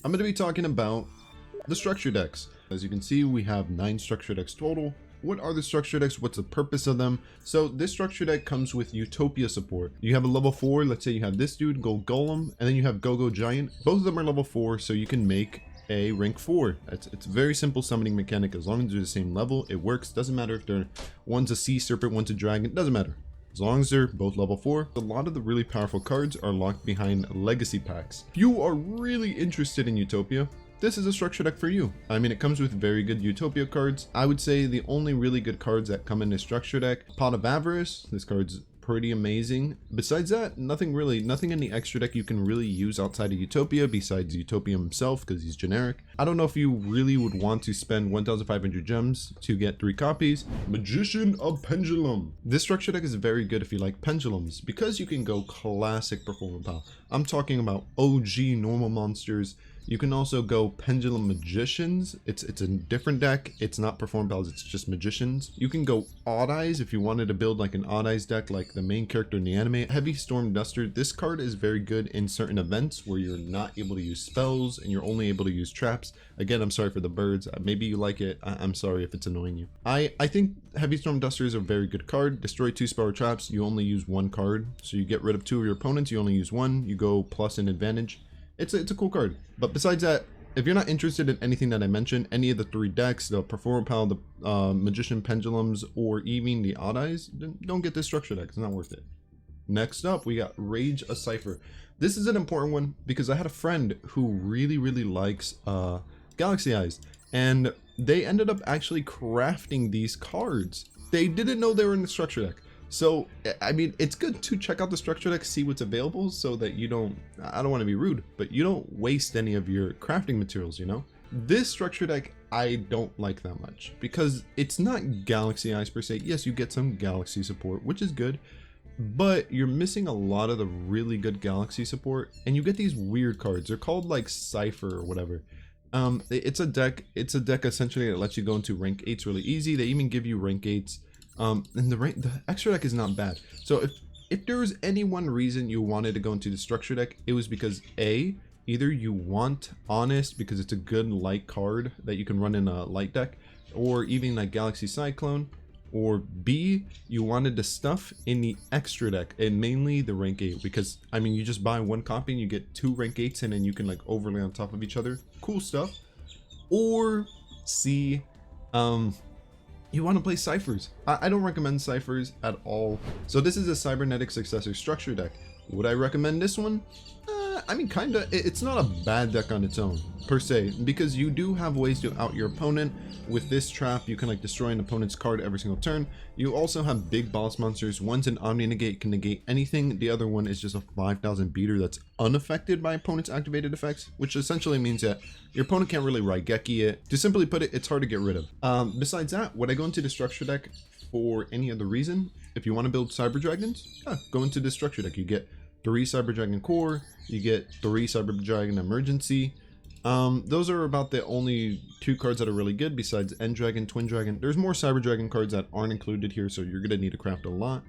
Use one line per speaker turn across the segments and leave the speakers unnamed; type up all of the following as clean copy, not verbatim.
I'm going to be talking about the structure decks. As you can see, we have 9 structure decks total. What are the structure decks? What's the purpose of them? So this structure deck comes with Utopia support. You have a level 4, let's say you have this dude, Go Golem, and then you have Go Giant. Both of them are level 4, so you can make a rank 4. It's a very simple summoning mechanic. As long as they're the same level, it works. Doesn't matter if they're one's a sea serpent, one's a dragon, doesn't matter. As long as they're both level 4. A lot of the really powerful cards are locked behind legacy packs. If you are really interested in Utopia, this is a structure deck for you. I mean, it comes with very good Utopia cards. I would say the only really good cards that come in this structure deck, Pot of Avarice. This card's pretty amazing. Besides that, nothing in the extra deck you can really use outside of Utopia besides Utopia himself, because he's generic. I don't know if you really would want to spend 1,500 gems to get 3 copies. Magician of Pendulum. This structure deck is very good if you like pendulums, because you can go classic Performer Pal. I'm talking about OG normal monsters. You can also go Pendulum Magicians. It's a different deck. It's not Perform Pals, it's just Magicians. You can go Odd Eyes if you wanted to build like an Odd Eyes deck like the main character in the anime. Heavy Storm Duster. This card is very good in certain events where you're not able to use spells and you're only able to use traps. Again, I'm sorry for the birds. Maybe you like it. I'm sorry if it's annoying you. I think Heavy Storm Duster is a very good card. Destroy 2 spell or traps. You only use 1 card. So you get rid of 2 of your opponents. You only use 1. You go plus an advantage. It's a cool card. But besides that, if you're not interested in anything that I mentioned, any of the 3 decks, the Performer Pal, the Magician Pendulums, or even the Odd Eyes, then don't get this structure deck. It's not worth it. Next up, we got Rage a Cipher. This is an important one because I had a friend who really likes Galaxy Eyes, and they ended up actually crafting these cards. They didn't know they were in the structure deck. So, I mean, it's good to check out the structure deck, see what's available so that you don't, I don't want to be rude, but you don't waste any of your crafting materials, you know? This structure deck, I don't like that much because it's not Galaxy Eyes per se. Yes, you get some Galaxy support, which is good, but you're missing a lot of the really good Galaxy support, and you get these weird cards. They're called like Cipher or whatever. It's a deck essentially that lets you go into rank 8s really easy. They even give you rank 8s. And the extra deck is not bad. So if there was any one reason you wanted to go into the structure deck, it was because A, either you want Honest because it's a good light card that you can run in a light deck, or even like Galaxy Cyclone, or B, you wanted the stuff in the extra deck and mainly the rank 8 because I mean you just buy 1 copy and you get 2 rank 8s and then you can like overlay on top of each other. Cool stuff. Or C, you want to play Ciphers. I don't recommend Ciphers at all. So this is a Cybernetic Successor structure deck. Would I recommend this one? I mean, kinda. It's not a bad deck on its own, per se, because you do have ways to out your opponent. With this trap, you can like destroy an opponent's card every single turn. You also have big boss monsters. One's an Omni Negate, can negate anything. The other one is just a 5,000 beater that's unaffected by opponent's activated effects, which essentially means that your opponent can't really Raigeki it. To simply put it, it's hard to get rid of. Besides that, would I go into the structure deck for any other reason? If you want to build Cyber Dragons, yeah, go into this structure deck. You get 3 Cyber Dragon Core, you get 3 Cyber Dragon Emergency. Those are about the only 2 cards that are really good besides End Dragon, Twin Dragon. There's more Cyber Dragon cards that aren't included here, so you're gonna need to craft a lot.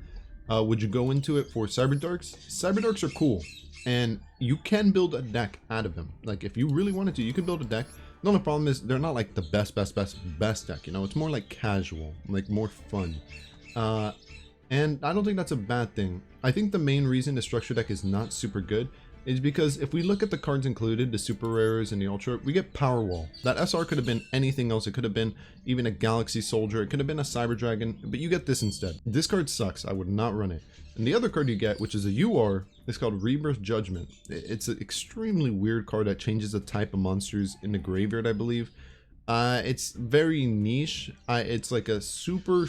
Would you go into it for Cyberdarks? Cyberdarks are cool, and you can build a deck out of them. Like if you really wanted to, you can build a deck. The only problem is they're not like the best deck, you know? It's more like casual, like more fun. And I don't think that's a bad thing. I think the main reason the structure deck is not super good is because if we look at the cards included, the super rares and the ultra, we get Power Wall. That SR could have been anything else. It could have been even a Galaxy Soldier. It could have been a Cyber Dragon, but you get this instead. This card sucks. I would not run it. And the other card you get, which is a UR, is called Rebirth Judgment. It's an extremely weird card that changes the type of monsters in the graveyard, I believe. It's very niche. It's like a super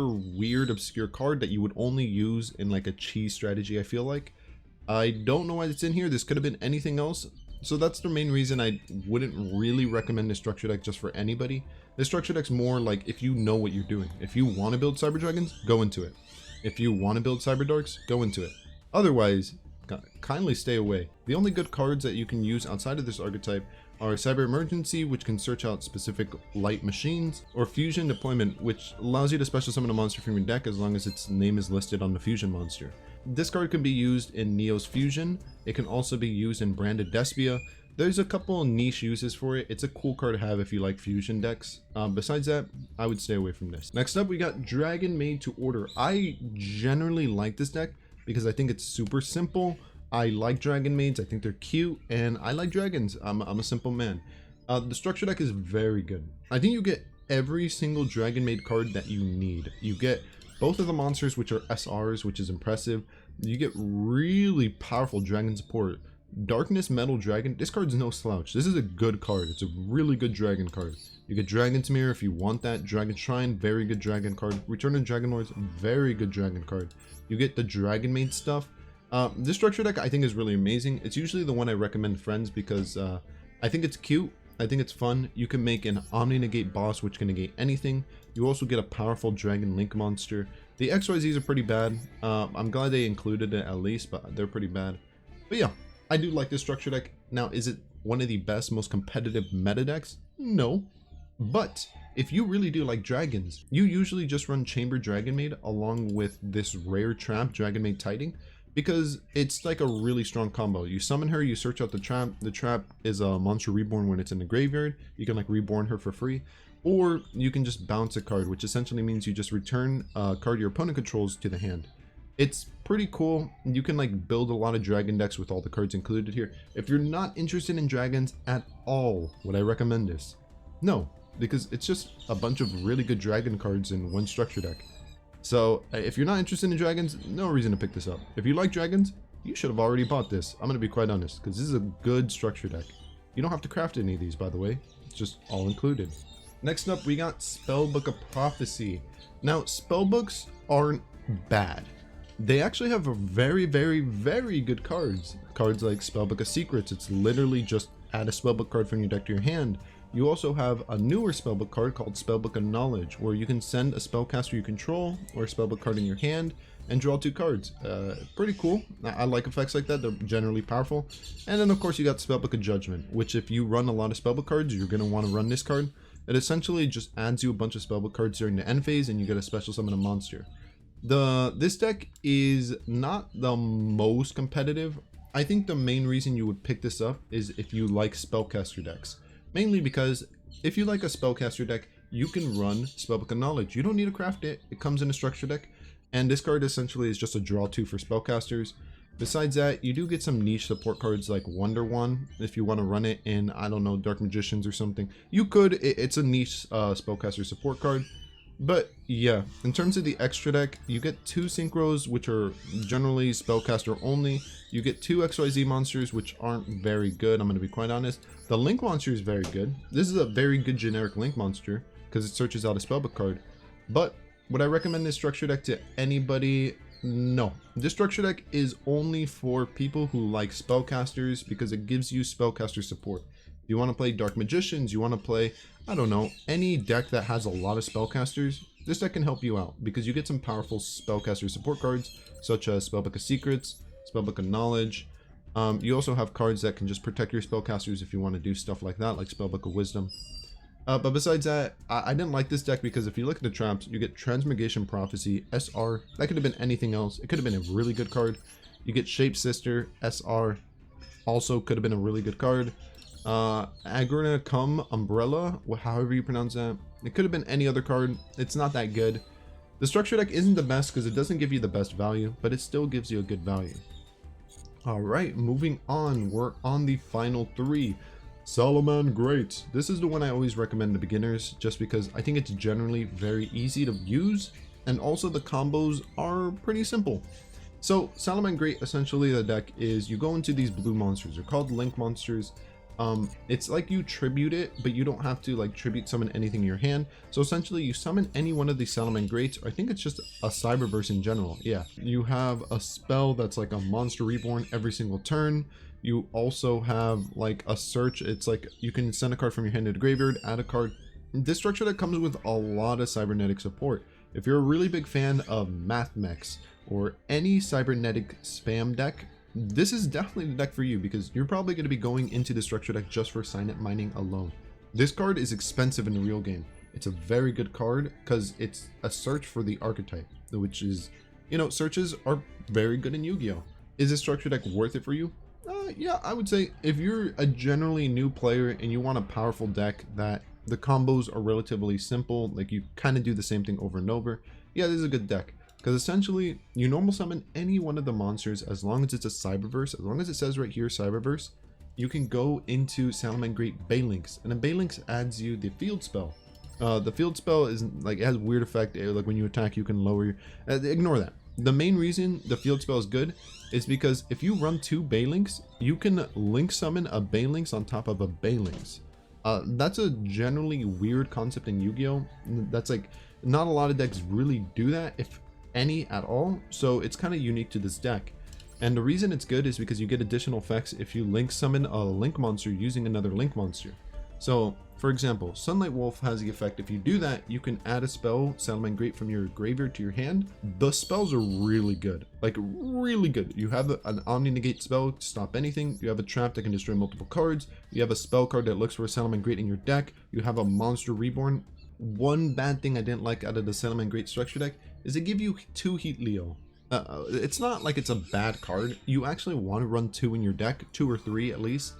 weird obscure card that you would only use in like a cheese strategy, I feel like. I don't know why it's in here. This could have been anything else. So that's the main reason I wouldn't really recommend this structure deck just for anybody. This structure deck's more like if you know what you're doing. If you want to build Cyber Dragons, go into it. If you want to build Cyber Darks, go into it. Otherwise, kindly stay away. The only good cards that you can use outside of this archetype are Cyber Emergency, which can search out specific light machines, or Fusion Deployment, which allows you to special summon a monster from your deck as long as its name is listed on the fusion monster. This card can be used in Neo's Fusion. It can also be used in Branded Despia. There's a couple niche uses for it. It's a cool card to have if you like fusion decks. Besides that, I would stay away from this. Next up, we got Dragonmaid-To-Order. I generally like this deck because I think it's super simple. I like dragon maids, I think they're cute, and I like dragons. I'm a simple man. The structure deck is very good. I think you get every single dragon maid card that you need. You get both of the monsters, which are SRs, which is impressive. You get really powerful dragon support. Darkness Metal Dragon, this card's no slouch. This is a good card. It's a really good dragon card. You get Dragon's Mirror if you want that. Dragon Shrine, very good dragon card. Return of Dragon Lords, very good dragon card. You get the Dragon Maid stuff. This structure deck I think is really amazing. It's usually the one I recommend to friends because I think it's cute. I think it's fun. You can make an Omni Negate boss which can negate anything. You also get a powerful Dragon Link monster. The XYZs are pretty bad. I'm glad they included it at least, but they're pretty bad. But yeah, I do like this structure deck. Now, is it one of the best, most competitive meta decks? No. But if you really do like dragons, you usually just run Chamber Dragon Maid along with this rare trap, Dragon Maid Tiding, because it's like a really strong combo. You summon her, you search out the trap. The trap is a monster reborn when it's in the graveyard. You can like reborn her for free. Or you can just bounce a card, which essentially means you just return a card your opponent controls to the hand. It's pretty cool. You can like build a lot of dragon decks with all the cards included here. If you're not interested in dragons at all, would I recommend this? No, because it's just a bunch of really good dragon cards in one structure deck. So if you're not interested in dragons, no reason to pick this up. If you like dragons, you should have already bought this. I'm going to be quite honest, because this is a good structure deck. You don't have to craft any of these, by the way. It's just all included. Next up, we got Spellbook of Prophecy. Now, spellbooks aren't bad. They actually have a very, very, very good cards. Cards like Spellbook of Secrets. It's literally just add a spellbook card from your deck to your hand. You also have a newer spellbook card called Spellbook of Knowledge, where you can send a spellcaster you control or a spellbook card in your hand and draw 2 cards. Pretty cool. I like effects like that. They're generally powerful. And then of course you got Spellbook of Judgment, which if you run a lot of spellbook cards, you're going to want to run this card. It essentially just adds you a bunch of spellbook cards during the end phase and you get a special summon a monster. This deck is not the most competitive. I think the main reason you would pick this up is if you like spellcaster decks. Mainly because if you like a spellcaster deck, you can run Spellbook of Knowledge. You don't need to craft it. It comes in a structure deck. And this card essentially is just a draw 2 for spellcasters. Besides that, you do get some niche support cards like Wonder One if you want to run it in, I don't know, Dark Magicians or something. You could. It's a niche spellcaster support card. But yeah, in terms of the extra deck, you get 2 synchros, which are generally spellcaster only. You get 2 XYZ monsters, which aren't very good, I'm going to be quite honest. The Link monster is very good. This is a very good generic Link monster, because it searches out a spellbook card. But would I recommend this structure deck to anybody? No. This structure deck is only for people who like spellcasters, because it gives you spellcaster support. You want to play Dark Magicians, you want to play, I don't know, any deck that has a lot of spellcasters, this deck can help you out because you get some powerful spellcaster support cards such as Spellbook of Secrets, Spellbook of Knowledge. You also have cards that can just protect your spellcasters if you want to do stuff like that, like Spellbook of Wisdom. But besides that, I didn't like this deck because if you look at the traps, you get Transmigration Prophecy, SR, that could have been anything else. It could have been a really good card. You get Shape Sister, SR, also could have been a really good card. Agrina Cum Umbrella, however you pronounce that. It could have been any other card. It's not that good. The structure deck isn't the best because it doesn't give you the best value, but it still gives you a good value. Alright, moving on. We're on the final 3. Salamangreat. This is the one I always recommend to beginners just because I think it's generally very easy to use and also the combos are pretty simple. So Salamangreat, essentially the deck is you go into these blue monsters. They're called Link monsters. It's like you tribute it, but you don't have to like tribute summon anything in your hand. So essentially you summon any one of these Salamangreats, or I think it's just a Cyberverse in general. Yeah, you have a spell that's like a monster reborn every single turn. You also have like a search. It's like you can send a card from your hand to the graveyard, add a card. This structure that comes with a lot of cybernetic support. If you're a really big fan of math mechs or any cybernetic spam deck, this is definitely the deck for you because you're probably going to be going into the structure deck just for signet mining alone. This card is expensive in the real game. It's a very good card because it's a search for the archetype, which is, you know, searches are very good in Yu-Gi-Oh! Is this structure deck worth it for you? Yeah, I would say if you're a generally new player and you want a powerful deck that the combos are relatively simple, like you kind of do the same thing over and over, yeah, this is a good deck. Because essentially, you normal summon any one of the monsters as long as it's a Cyberverse, as long as it says right here Cyberverse, you can go into Salamangreat Balinks, and a Balinks adds you the field spell. The field spell is like, it has weird effect, like when you attack you can lower your, ignore that. The main reason the field spell is good is because if you run 2 Balinks, you can link summon a Balinks on top of a Balinks. That's a generally weird concept in Yu-Gi-Oh! That's like, not a lot of decks really do that, if any at all, so it's kind of unique to this deck. And the reason it's good is because you get additional effects if you link summon a link monster using another link monster. So for example, Sunlight Wolf has the effect, if you do that, you can add a spell, Salamangreat, from your graveyard to your hand. The spells are really good, like really good. You have an Omni Negate spell to stop anything, you have a trap that can destroy multiple cards, you have a spell card that looks for a Salamangreat in your deck, you have a Monster Reborn. One bad thing I didn't like out of the Salamangreat structure deck is they give you 2 Heat Leo. It's not like it's a bad card, you actually want to run 2 in your deck, 2 or 3 at least.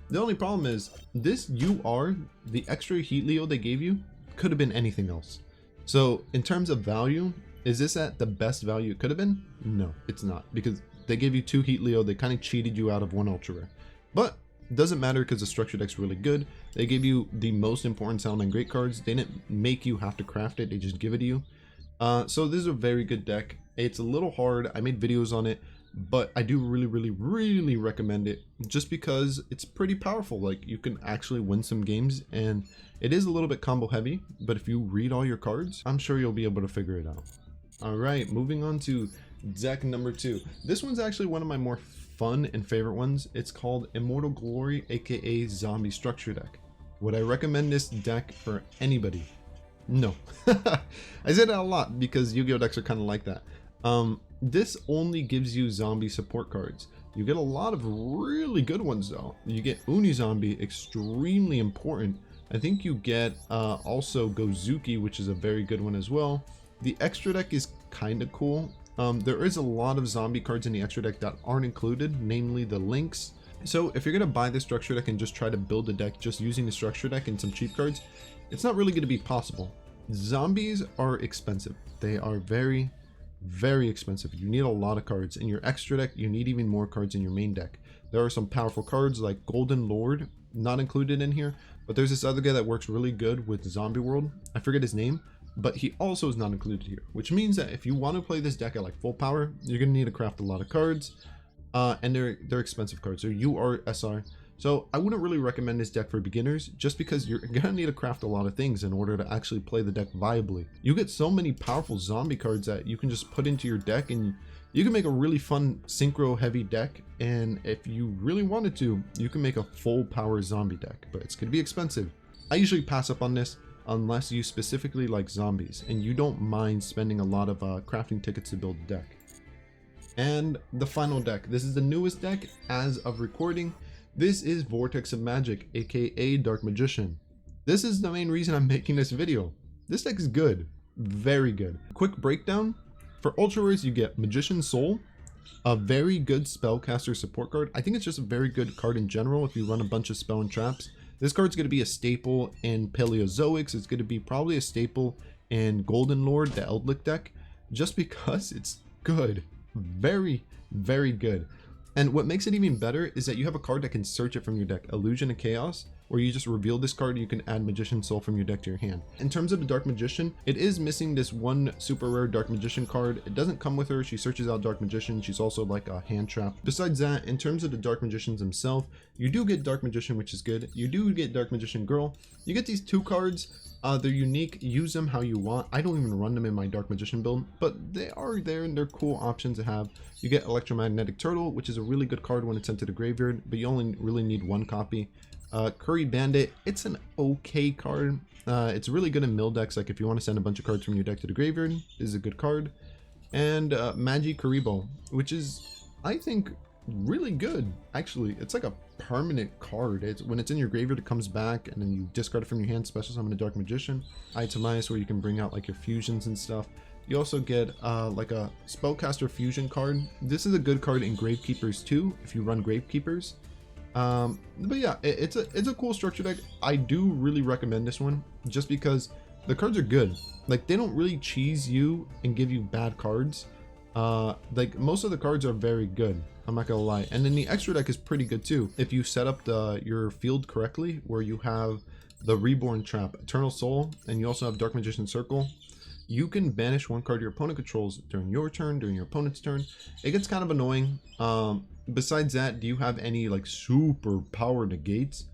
The only problem is this UR, the extra Heat Leo they gave you, could have been anything else. So in terms of value, is this at the best value it could have been? No, it's not, because they gave you 2 Heat Leo, they kind of cheated you out of 1 ultra rare. But it doesn't matter because the structure deck's really good. They gave you the most important Salamangreat cards. They didn't make you have to craft it, they just give it to you. So this is a very good deck. It's a little hard, I made videos on it, but I do really recommend it just because it's pretty powerful. Like, you can actually win some games, and it is a little bit combo heavy, but if you read all your cards, I'm sure you'll be able to figure it out. All right, moving on to deck number 2. This one's actually one of my more fun and favorite ones. It's called Immortal Glory, aka Zombie Structure Deck. Would I recommend this deck for anybody? No. I said that a lot because Yu-Gi-Oh decks are kind of like that. This only gives you zombie support cards. You get a lot of really good ones though. You get Uni Zombie, extremely important. I think you get also Gozuki, which is a very good one as well. The extra deck is kind of cool. There is a lot of zombie cards in the extra deck that aren't included, namely the links. So if you're going to buy the structure deck and just try to build a deck just using the structure deck and some cheap cards, it's not really going to be possible. Zombies are expensive. They are very expensive. You need a lot of cards. In your extra deck, you need even more cards in your main deck. There are some powerful cards like Golden Lord, not included in here, but there's this other guy that works really good with Zombie World. I forget his name, but he also is not included here, which means that if you want to play this deck at like full power, you're going to need to craft a lot of cards, and they're expensive cards. They're URSR. So I wouldn't really recommend this deck for beginners, just because you're gonna need to craft a lot of things in order to actually play the deck viably. You get so many powerful zombie cards that you can just put into your deck, and you can make a really fun synchro heavy deck. And if you really wanted to, you can make a full power zombie deck, but it's gonna be expensive. I usually pass up on this unless you specifically like zombies and you don't mind spending a lot of crafting tickets to build a deck. And the final deck, this is the newest deck as of recording. This is Vortex of Magic, aka Dark Magician. This is the main reason I'm making this video. This deck is good, very good. Quick breakdown, for Ultra Rares you get Magician's Soul, a very good spellcaster support card. I think it's just a very good card in general if you run a bunch of spell and traps. This card's going to be a staple in Paleozoics, it's going to be probably a staple in Golden Lord, the Eldlik deck, just because it's good, very good. And what makes it even better is that you have a card that can search it from your deck, Illusion of Chaos, where you just reveal this card and you can add Magician's Soul from your deck to your hand. In terms of the Dark Magician, it is missing this one super rare Dark Magician card. It doesn't come with her. She searches out Dark Magician. She's also like a hand trap. Besides that, in terms of the Dark Magicians themselves, you do get Dark Magician, which is good. You do get Dark Magician Girl. You get these 2 cards. They're unique. Use them how you want. I don't even run them in my Dark Magician build, but they are there and they're cool options to have. You get Electromagnetic Turtle, which is a really good card when it's sent to the graveyard, but you only really need 1 copy. Curry Bandit, it's an okay card. It's really good in mill decks, like if you want to send a bunch of cards from your deck to the graveyard, this is a good card. And Magi Karibo, which is, I think, really good. Actually, it's like a permanent card. When it's in your graveyard, it comes back and then you discard it from your hand, special summon a Dark Magician. Itemize, where you can bring out like your fusions and stuff. You also get like a Spellcaster Fusion card. This is a good card in Gravekeepers too, if you run Gravekeepers. But yeah, it's a cool structure deck. I do really recommend this one just because the cards are good. Like, they don't really cheese you and give you bad cards. Like, most of the cards are very good, I'm not gonna lie. And then the extra deck is pretty good too. If you set up your field correctly, where you have the Reborn Trap, Eternal Soul, and you also have Dark Magician Circle, you can banish one card your opponent controls during your turn, during your opponent's turn. It gets kind of annoying. Besides that, do you have any like super power negates?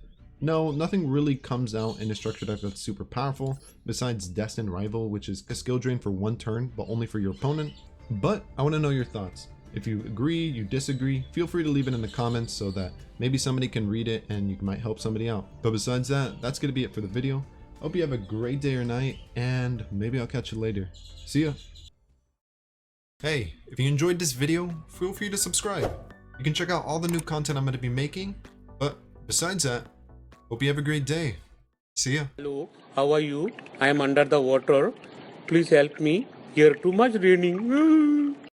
No, nothing really comes out in a structure deck that's super powerful, besides Destined Rival, which is a skill drain for one turn, but only for your opponent. But I want to know your thoughts. If you agree, you disagree, feel free to leave it in the comments so that maybe somebody can read it and you might help somebody out. But besides that, that's going to be it for the video. Hope you have a great day or night, and maybe I'll catch you later. See ya! Hey, if you enjoyed this video, feel free to subscribe. You can check out all the new content I'm going to be making, but besides that, hope you have a great day. See ya!
Hello, how are you? I am under the water. Please help me. Here too much raining.